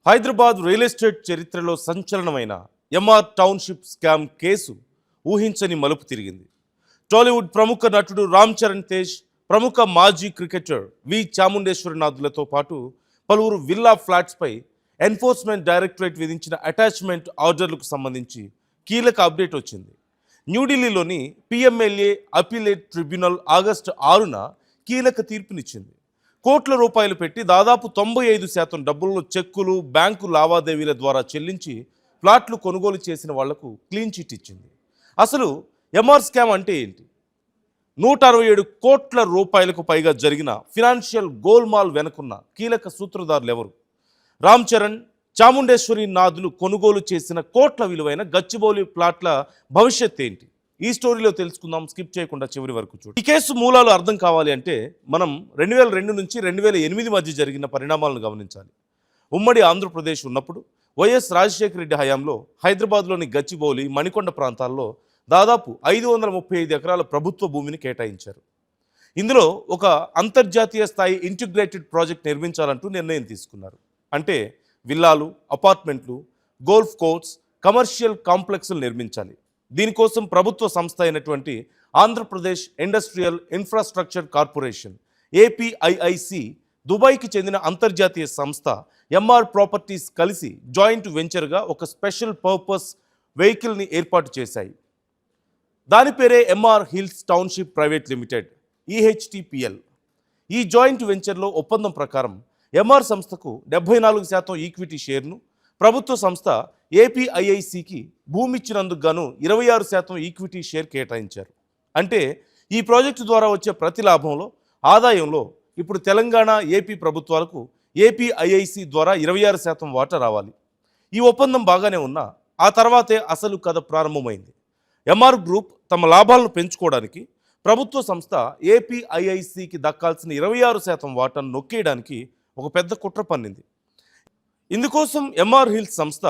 Hyderabad real estate చరిత్రలో సంచలనమైన MR township scam case ఊహించని మలుపు తిరిగింది. టాలీవుడ్ ప్రముఖ నటుడు రామ్ చరణ్ తేజ్, ప్రముఖ మాజీ క్రికెటర్ వి చాముండేశ్వరినాథులతో పాటు పలువురు విల్లా ఫ్లాట్స్పై ఎన్ఫోర్స్మెంట్ డైరెక్టరేట్ విధించిన అటాచ్మెంట్ ఆర్డర్లకు సంబంధించి కీలక అప్డేట్ వచ్చింది. న్యూఢిల్లీలోని పిఎంఎల్ఏ అపీలేట్ ట్రిబ్యునల్ ఆగస్టు 6న కీలక తీర్పునిచ్చింది. కోట్ల రూపాయలు పెట్టి దాదాపు 95% డబ్బులను చెక్కులు, బ్యాంకు లావాదేవీల ద్వారా చెల్లించి ప్లాట్లు కొనుగోలు చేసిన వాళ్లకు క్లీన్ చిట్ ఇచ్చింది. అసలు ఎంఆర్ స్కామ్ అంటే ఏంటి? 167 కోట్ల రూపాయలకు పైగా జరిగిన ఫినాన్షియల్ గోల్మాల్ వెనుకున్న కీలక సూత్రధారులు ఎవరు? రామ్ చరణ్, చాముండేశ్వరినాథులు కొనుగోలు చేసిన కోట్ల విలువైన గచ్చిబౌలి ప్లాట్ల భవిష్యత్ ఏంటి? ఈ స్టోరీలో తెలుసుకుందాం. స్కిప్ చేయకుండా చివరి వరకు చూడండి. ఈ కేసు మూలాలు అర్థం కావాలి అంటే మనం 2002 నుంచి 2008 మధ్య జరిగిన పరిణామాలను గమనించాలి. ఉమ్మడి ఆంధ్రప్రదేశ్ ఉన్నప్పుడు వైఎస్ రాజశేఖర రెడ్డి హయాంలో హైదరాబాద్లోని గచ్చిబౌలి, మణికొండ ప్రాంతాల్లో దాదాపు 535 ఎకరాల ప్రభుత్వ భూమిని కేటాయించారు. ఇందులో ఒక అంతర్జాతీయ స్థాయి ఇంటిగ్రేటెడ్ ప్రాజెక్ట్ నిర్మించాలంటూ నిర్ణయం తీసుకున్నారు. అంటే విల్లాలు, అపార్ట్మెంట్లు, గోల్ఫ్ కోర్ట్స్, కమర్షియల్ కాంప్లెక్స్లు నిర్మించాలి. దీనికోసం ప్రభుత్వ సంస్థ అయినటువంటి Andhra Pradesh industrial infrastructure corporation APIIC, దుబాయ్కి చెందిన అంతర్జాతీయ సంస్థ ఎంఆర్ ప్రాపర్టీస్ కలిసి జాయింట్ వెంచర్గా ఒక స్పెషల్ పర్పస్ వెహికల్ని ఏర్పాటు చేశాయి. దాని పేరే MR hills township private limited, EHTPL. ఈ జాయింట్ వెంచర్లో ఒప్పందం ప్రకారం ఎంఆర్ సంస్థకు 74% ఈక్విటీ షేర్ను, ప్రభుత్వ సంస్థ ఏపీఐఐసికి భూమి ఇచ్చినందుకు గాను 26% ఈక్విటీ షేర్ కేటాయించారు. అంటే ఈ ప్రాజెక్టు ద్వారా వచ్చే ప్రతి లాభంలో, ఆదాయంలో ఇప్పుడు తెలంగాణ, ఏపీ ప్రభుత్వాలకు ఏపీఐఐసి ద్వారా 26% వాటా రావాలి. ఈ ఒప్పందం బాగానే ఉన్నా ఆ తర్వాతే అసలు కథ ప్రారంభమైంది. ఎంఆర్ గ్రూప్ తమ లాభాలను పెంచుకోవడానికి ప్రభుత్వ సంస్థ ఏపీఐఐసికి దక్కాల్సిన 26% వాటాను నొక్కేయడానికి ఒక పెద్ద కుట్ర పన్నింది. ఇందుకోసం ఎంఆర్ హిల్స్ సంస్థ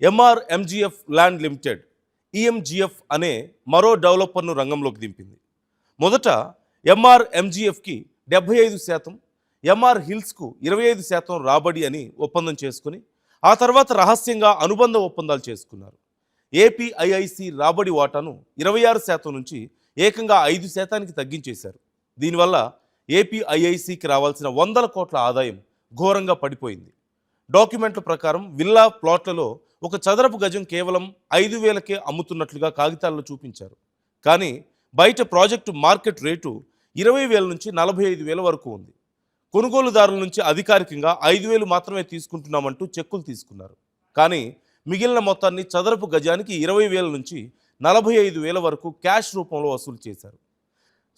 ఎంఆర్ ఎంజీఎఫ్ ల్యాండ్ లిమిటెడ్, ఈఎంజీఎఫ్ అనే మరో డెవలపర్ను రంగంలోకి దింపింది. మొదట ఎంఆర్ ఎంజీఎఫ్కి 75%, ఎంఆర్ హిల్స్కు 25% రాబడి అని ఒప్పందం చేసుకుని ఆ తర్వాత రహస్యంగా అనుబంధ ఒప్పందాలు చేసుకున్నారు. ఏపీఐఐసి రాబడి వాటాను 26% నుంచి ఏకంగా 5%కి తగ్గించేశారు. దీనివల్ల ఏపీఐఐసికి రావాల్సిన 100 కోట్ల ఆదాయం ఘోరంగా పడిపోయింది. డాక్యుమెంట్ల ప్రకారం విల్లా ప్లాట్లలో ఒక చదరపు గజం కేవలం 5,000కే అమ్ముతున్నట్లుగా కాగితాల్లో చూపించారు. కానీ బయట ప్రాజెక్టు మార్కెట్ రేటు 20,000 నుంచి 45,000 వరకు ఉంది. కొనుగోలుదారుల నుంచి అధికారికంగా 5,000 మాత్రమే తీసుకుంటున్నామంటూ చెక్కులు తీసుకున్నారు. కానీ మిగిలిన మొత్తాన్ని చదరపు గజానికి 20,000 నుంచి 45,000 వరకు క్యాష్ రూపంలో వసూలు చేశారు.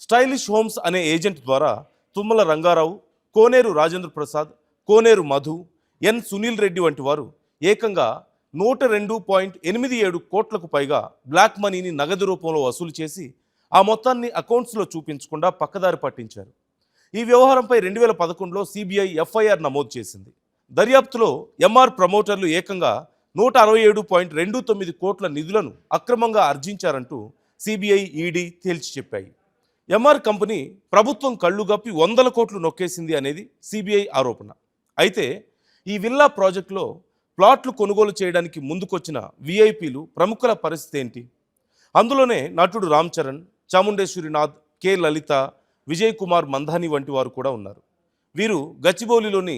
స్టైలిష్ హోమ్స్ అనే ఏజెంట్ ద్వారా తుమ్మల రంగారావు, కోనేరు రాజేంద్ర ప్రసాద్, కోనేరు మధు, ఎన్ సునీల్ రెడ్డి వంటి వారు ఏకంగా 102.87 కోట్లకు పైగా బ్లాక్ మనీని నగదు రూపంలో వసూలు చేసి ఆ మొత్తాన్ని అకౌంట్స్లో చూపించకుండా పక్కదారి పట్టించారు. ఈ వ్యవహారంపై 2011లో సిబిఐ ఎఫ్ఐఆర్ నమోదు చేసింది. దర్యాప్తులో ఎంఆర్ ప్రమోటర్లు ఏకంగా 167.29 కోట్ల నిధులను అక్రమంగా ఆర్జించారంటూ సిబిఐ, ఈడీ తేల్చి చెప్పాయి. ఎంఆర్ కంపెనీ ప్రభుత్వం కళ్ళుగప్పి 100 కోట్లు నొక్కేసింది అనేది సిబిఐ ఆరోపణ. అయితే ఈ విల్లా ప్రాజెక్టులో ప్లాట్లు కొనుగోలు చేయడానికి ముందుకొచ్చిన విఐపీలు, ప్రముఖుల పరిస్థితి ఏంటి? అందులోనే నటుడు రామ్ చరణ్, చాముండేశ్వరినాథ్, కె లలిత, విజయ్ కుమార్ మంధాని వంటి వారు కూడా ఉన్నారు. వీరు గచ్చిబౌలిలోని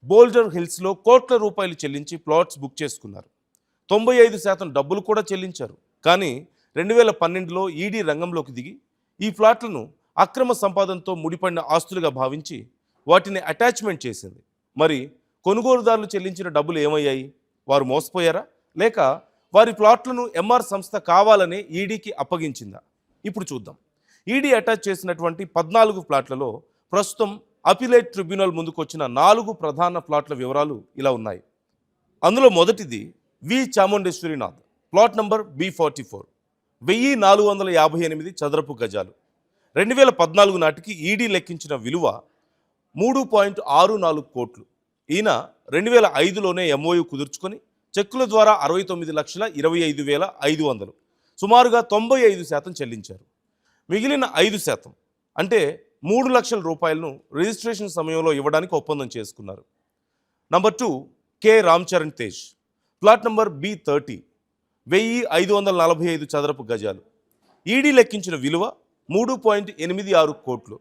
బోల్డర్ హిల్స్లో కోట్ల రూపాయలు చెల్లించి ప్లాట్స్ బుక్ చేసుకున్నారు. 95% డబ్బులు కూడా చెల్లించారు. కానీ 2012లో ఈడీ రంగంలోకి దిగి ఈ ప్లాట్లను అక్రమ సంపాదనతో ముడిపడిన ఆస్తులుగా భావించి వాటిని అటాచ్మెంట్ చేసింది. మరి కొనుగోలుదారులు చెల్లించిన డబ్బులు ఏమయ్యాయి? వారు మోసపోయారా, లేక వారి ప్లాట్లను ఎంఆర్ సంస్థ కావాలనే ఈడీకి అప్పగించిందా? ఇప్పుడు చూద్దాం. ఈడీ అటాచ్ చేసినటువంటి 14 ప్లాట్లలో ప్రస్తుతం అపీలేట్ ట్రిబ్యునల్ ముందుకొచ్చిన 4 ప్రధాన ప్లాట్ల వివరాలు ఇలా ఉన్నాయి. అందులో మొదటిది వి చాముండేశ్వరినాథ్, ప్లాట్ నంబర్ B44, 1458 చదరపు గజాలు. 2014 నాటికి ఈడీ లెక్కించిన విలువ 3.64 కోట్లు. ఈయన 2005లోనే ఎంఓయూ కుదుర్చుకొని చెక్కుల ద్వారా 69,25,500, సుమారుగా 95% చెల్లించారు. మిగిలిన 5% అంటే 3 లక్షల రూపాయలను రిజిస్ట్రేషన్ సమయంలో ఇవ్వడానికి ఒప్పందం చేసుకున్నారు. Number 2 K Ram Charan Tej. Plot number B30 1545 చదరపు గజాలు. ఈడీ లెక్కించిన విలువ 3.86 కోట్లు.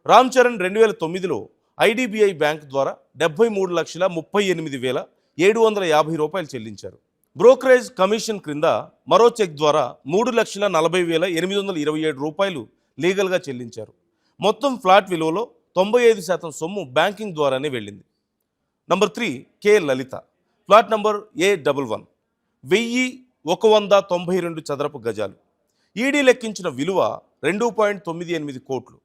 రామ్ చరణ్ 2009లో ఐడిబిఐ బ్యాంక్ ద్వారా 73,38,750 రూపాయలు చెల్లించారు. బ్రోకరేజ్ కమిషన్ క్రింద మరో చెక్ ద్వారా 3,40,827 రూపాయలు లీగల్గా చెల్లించారు. మొత్తం ఫ్లాట్ విలువలో 95% సొమ్ము బ్యాంకింగ్ ద్వారానే వెళ్ళింది. నంబర్ 3 కె లలిత. ప్లాట్ నంబర్ A11 1192 చదరపు గజాలు. ఈడీ లెక్కించిన విలువ 2.98 కోట్లు.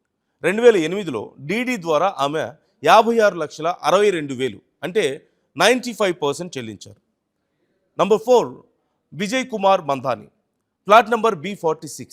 2008లో డీడీ ద్వారా ఆమె 56,62,000 అంటే 95% చెల్లించారు. Number 4 Vijay Kumar Mandhani. Plot number B46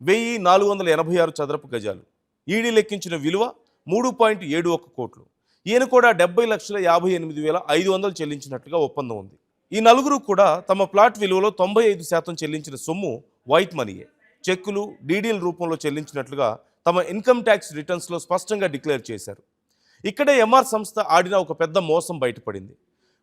1486 చదరపు గజాలు. ఈడీ లెక్కించిన విలువ 3.71 కోట్లు. ఈయన కూడా 70,58,500 చెల్లించినట్లుగా ఒప్పందం ఉంది. ఈ నలుగురు కూడా తమ ప్లాట్ విలువలో 95% చెల్లించిన సొమ్ము వైట్ మనీయే, చెక్కులు, డీడీల రూపంలో చెల్లించినట్లుగా తమ ఇన్కమ్ ట్యాక్స్ రిటర్న్స్లో స్పష్టంగా డిక్లేర్ చేశారు. ఇక్కడే ఎంఆర్ సంస్థ ఆడిన ఒక పెద్ద మోసం బయటపడింది.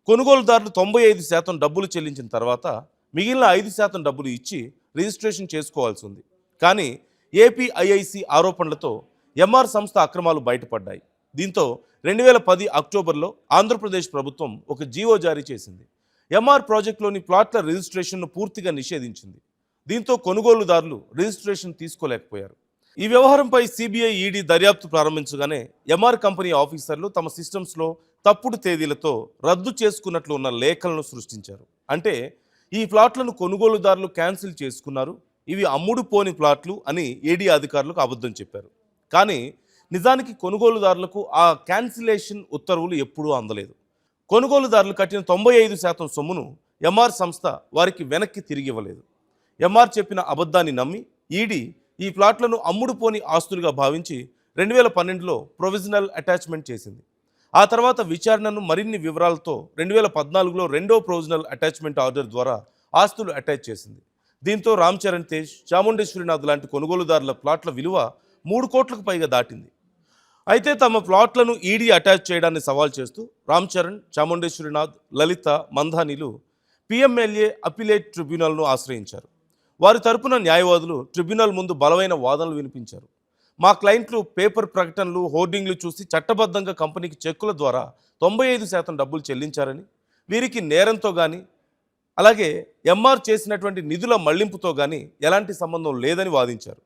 కొనుగోలుదారులు 95% డబ్బులు చెల్లించిన తర్వాత మిగిలిన 5% డబ్బులు ఇచ్చి రిజిస్ట్రేషన్ చేసుకోవాల్సి ఉంది. కానీ ఏపీఐఐసి ఆరోపణలతో ఎంఆర్ సంస్థ అక్రమాలు బయటపడ్డాయి. దీంతో 2010 అక్టోబర్లో ఆంధ్రప్రదేశ్ ప్రభుత్వం ఒక జీవో జారీ చేసింది. ఎంఆర్ ప్రాజెక్టులోని ప్లాట్ల రిజిస్ట్రేషన్ను పూర్తిగా నిషేధించింది. దీంతో కొనుగోలుదారులు రిజిస్ట్రేషన్ తీసుకోలేకపోయారు. ఈ వ్యవహారంపై సిబిఐ, ఈడీ దర్యాప్తు ప్రారంభించగానే ఎంఆర్ కంపెనీ ఆఫీసర్లు తమ సిస్టమ్స్లో తప్పుడు తేదీలతో రద్దు చేసుకున్నట్లు ఉన్న లేఖలను సృష్టించారు. అంటే ఈ ప్లాట్లను కొనుగోలుదారులు క్యాన్సిల్ చేసుకున్నారు, ఇవి అమ్ముడు పోని ప్లాట్లు అని ఈడీ అధికారులకు అబద్ధం చెప్పారు. కానీ నిజానికి కొనుగోలుదారులకు ఆ క్యాన్సిలేషన్ ఉత్తర్వులు ఎప్పుడూ అందలేదు. కొనుగోలుదారులు కట్టిన 95% సొమ్మును ఎంఆర్ సంస్థ వారికి వెనక్కి తిరిగి ఇవ్వలేదు. ఎంఆర్ చెప్పిన అబద్ధాన్ని నమ్మి ఈడీ ఈ ప్లాట్లను అమ్ముడుపోని ఆస్తులుగా భావించి 2012లో ప్రొవిజనల్ అటాచ్మెంట్ చేసింది. ఆ తర్వాత విచారణను మరిన్ని వివరాలతో 2014లో రెండో ప్రొవిజనల్ అటాచ్మెంట్ ఆర్డర్ ద్వారా ఆస్తులు అటాచ్ చేసింది. దీంతో రామ్ చరణ్ తేజ్, చాముండేశ్వరినాథ్ లాంటి కొనుగోలుదారుల ప్లాట్ల విలువ 3 కోట్లకు పైగా దాటింది. అయితే తమ ప్లాట్లను ఈడీ అటాచ్ చేయడాన్ని సవాల్ చేస్తూ రామ్ చరణ్, చాముండేశ్వరినాథ్, లలిత, మంధానీలు పిఎంఎల్ఏ అపిలేట్ ట్రిబ్యునల్ను ఆశ్రయించారు. వారి తరపున న్యాయవాదులు ట్రిబ్యునల్ ముందు బలమైన వాదనలు వినిపించారు. మా క్లయింట్లు పేపర్ ప్రకటనలు, హోర్డింగ్లు చూసి చట్టబద్ధంగా కంపెనీకి చెక్కుల ద్వారా 95% డబ్బులు చెల్లించారని, వీరికి నేరంతో కానీ అలాగే ఎంఆర్ చేసినటువంటి నిధుల మళ్లింపుతో కానీ ఎలాంటి సంబంధం లేదని వాదించారు.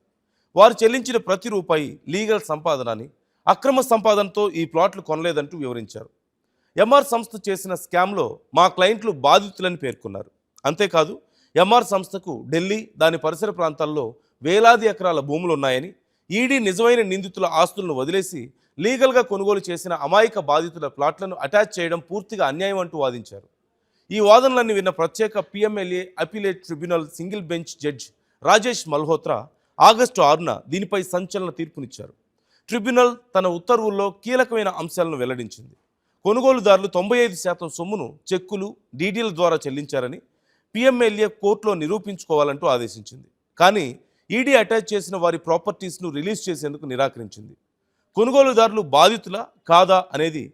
వారు చెల్లించిన ప్రతి రూపాయి లీగల్ సంపాదన అని, అక్రమ సంపాదనతో ఈ ప్లాట్లు కొనలేదంటూ వివరించారు. ఎంఆర్ సంస్థ చేసిన స్కామ్లో మా క్లయింట్లు బాధితులని పేర్కొన్నారు. అంతేకాదు ఎంఆర్ సంస్థకు ఢిల్లీ, దాని పరిసర ప్రాంతాల్లో వేలాది ఎకరాల భూములు ఉన్నాయని, ఈడీ నిజమైన నిందితుల ఆస్తులను వదిలేసి లీగల్గా కొనుగోలు చేసిన అమాయక బాధితుల ప్లాట్లను అటాచ్ చేయడం పూర్తిగా అన్యాయం అంటూ వాదించారు. ఈ వాదనలన్నీ విన్న ప్రత్యేక PMLA appellate tribunal single bench judge Rajesh Malhotra August 6న దీనిపై సంచలన తీర్పునిచ్చారు. ట్రిబ్యునల్ తన ఉత్తర్వుల్లో కీలకమైన అంశాలను వెల్లడించింది. కొనుగోలుదారులు 95% సొమ్మును చెక్కులు, డీడీల ద్వారా చెల్లించారని పిఎంఎల్ఏ కోర్టులో నిరూపించుకోవాలంటూ ఆదేశించింది. కానీ ఈడీ అటాచ్ చేసిన వారి ప్రాపర్టీస్ను రిలీజ్ చేసేందుకు నిరాకరించింది. కొనుగోలుదారులు బాధితులా కాదా అనేది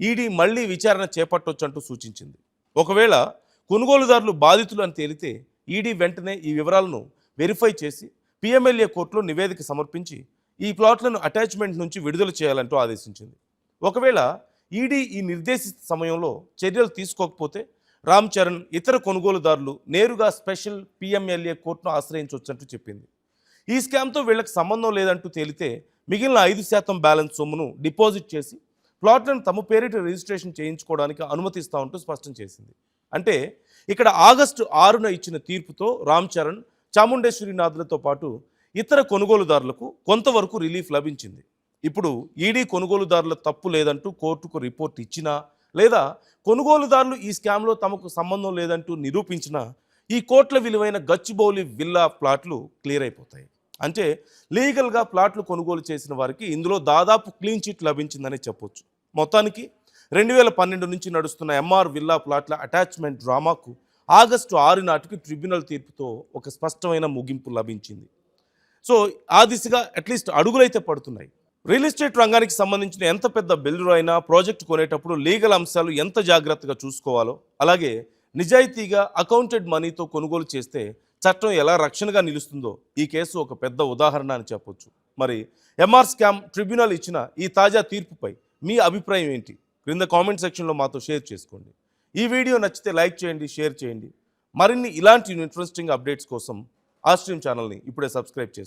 ఈడీ మళ్లీ విచారణ చేపట్టొచ్చంటూ సూచించింది. ఒకవేళ కొనుగోలుదారులు బాధితులు అని తేలితే ఈడీ వెంటనే ఈ వివరాలను వెరిఫై చేసి పిఎంఎల్ఏ కోర్టులో నివేదిక సమర్పించి ఈ ప్లాట్లను అటాచ్మెంట్ నుంచి విడుదల చేయాలంటూ ఆదేశించింది. ఒకవేళ ఈడీ ఈ నిర్దేశిత సమయంలో చర్యలు తీసుకోకపోతే రామ్ చరణ్, ఇతర కొనుగోలుదారులు నేరుగా స్పెషల్ పిఎంఎల్ఏ కోర్టును ఆశ్రయించవచ్చంటూ చెప్పింది. ఈ స్కామ్తో వీళ్ళకి సంబంధం లేదంటూ తేలితే మిగిలిన 5% బ్యాలెన్స్ సొమ్మును డిపాజిట్ చేసి ప్లాట్లను తమ పేరిట రిజిస్ట్రేషన్ చేయించుకోవడానికి అనుమతిస్తామంటూ స్పష్టం చేసింది. అంటే ఇక్కడ ఆగస్టు 6న ఇచ్చిన తీర్పుతో రామ్ చరణ్, చాముండేశ్వరినాథ్లతో పాటు ఇతర కొనుగోలుదారులకు కొంతవరకు రిలీఫ్ లభించింది. ఇప్పుడు ఈడీ కొనుగోలుదారుల తప్పు లేదంటూ కోర్టుకు రిపోర్ట్ ఇచ్చినా, లేదా కొనుగోలుదారులు ఈ స్కామ్లో తమకు సంబంధం లేదంటూ నిరూపించినా ఈ కోట్ల విలువైన గచ్చిబౌలి విల్లా ప్లాట్లు క్లియర్ అయిపోతాయి. అంటే లీగల్గా ప్లాట్లు కొనుగోలు చేసిన వారికి ఇందులో దాదాపు క్లీన్ చిట్ లభించిందని చెప్పొచ్చు. మొత్తానికి 2012 నుంచి నడుస్తున్న ఎంఆర్ విల్లా ప్లాట్ల అటాచ్మెంట్ డ్రామాకు ఆగస్టు 6 నాటికి ట్రిబ్యునల్ తీర్పుతో ఒక స్పష్టమైన ముగింపు లభించింది. సో ఆ దిశగా అట్లీస్ట్ అడుగులైతే పడుతున్నాయి. రియల్ ఎస్టేట్ రంగానికి సంబంధించిన ఎంత పెద్ద బిల్డర్ అయినా ప్రాజెక్ట్ కొనేటప్పుడు లీగల్ అంశాలు ఎంత జాగ్రత్తగా చూసుకోవాలో, అలాగే నిజాయితీగా అకౌంటెడ్ మనీతో కొనుగోలు చేస్తే చట్టం ఎలా రక్షణగా నిలుస్తుందో ఈ కేసు ఒక పెద్ద ఉదాహరణ అని చెప్పొచ్చు. మరి ఎంఆర్ స్కామ్ ట్రిబ్యునల్ ఇచ్చిన ఈ తాజా తీర్పుపై మీ అభిప్రాయం ఏంటి? క్రింద కామెంట్ సెక్షన్లో మాతో షేర్ చేసుకోండి. ఈ వీడియో నచ్చితే లైక్ చేయండి, షేర్ చేయండి. మరిన్ని ఇలాంటి ఇంట్రెస్టింగ్ అప్డేట్స్ కోసం ఆ స్ట్రీమ్ ఛానల్ని ఇప్పుడే సబ్స్క్రైబ్ చేసుకోండి.